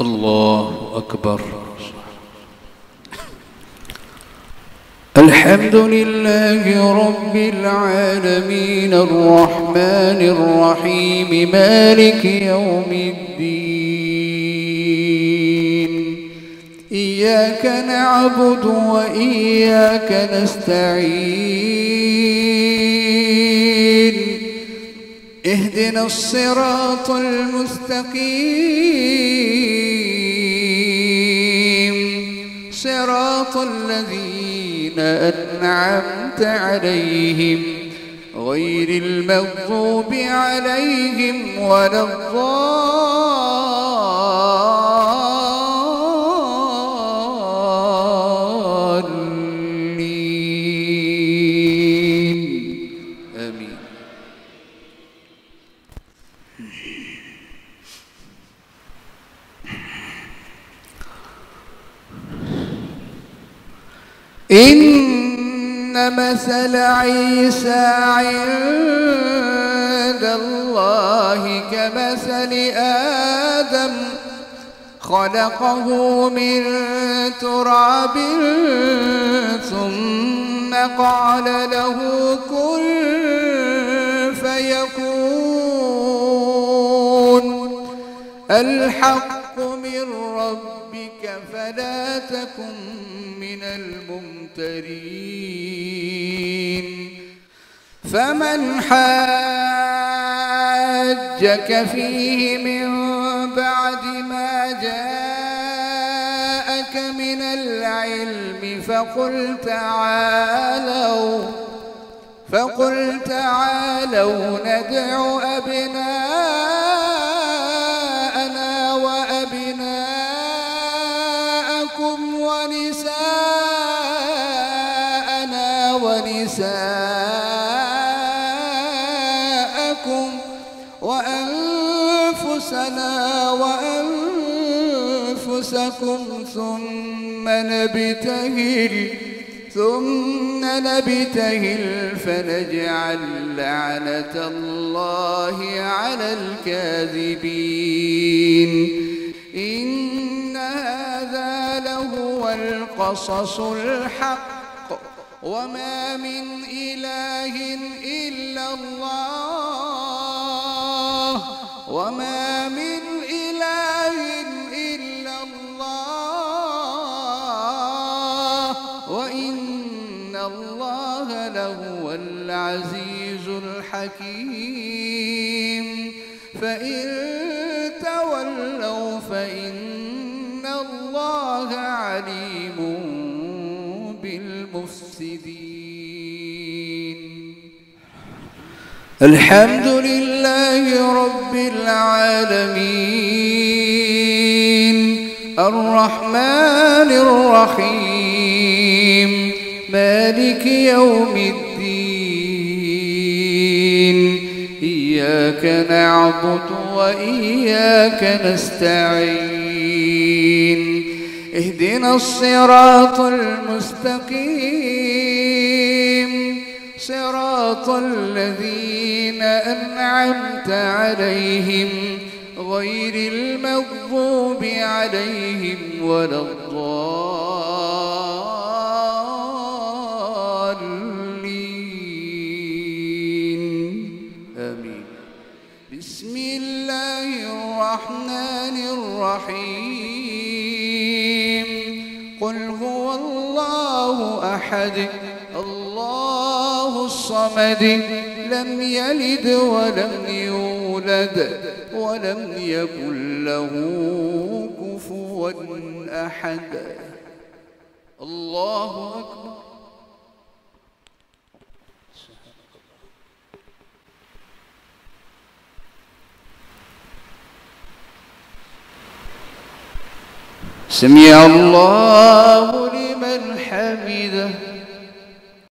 الله أكبر. الحمد لله رب العالمين الرحمن الرحيم مالك يوم الدين. إياك نعبد وإياك نستعين. اهدنا الصراط المستقيم صراط الذين أنعمت عليهم غير المغضوب عليهم ولا الضالين. آمين. إن مثل عيسى عند الله كمثل آدم خلقه من تراب ثم قال له كن فيكون. الحق من ربك فلا تكن من الممترين. فمن حاجك فيه من بعد ما جاءك من العلم فقل تعالوا ندع أبناءنا وأبناءكم ونساءنا ونساءكم وأنفسنا وأنفسكم ثم نبتهل فنجعل لعنة الله على الكاذبين. إن هذا لهو القصص الحق وما من إله إلا الله وإن الله لهو العزيز الحكيم. فإن تولوا فإن الله عليم بالمفسدين. الحمد لله رب العالمين الرحمن الرحيم مالك يوم الدين. إياك نعبد وإياك نستعين. اهدنا الصراط المستقيم صراط الذين أنعمت عليهم غير المغضوب عليهم ولا الضالين. آمين. بسم الله الرحمن الرحيم. قل هو الله أحد الله الصمد لم يلد ولم يولد ولم يكن له كفوا أحد. الله أكبر. سمع الله لمن حمده.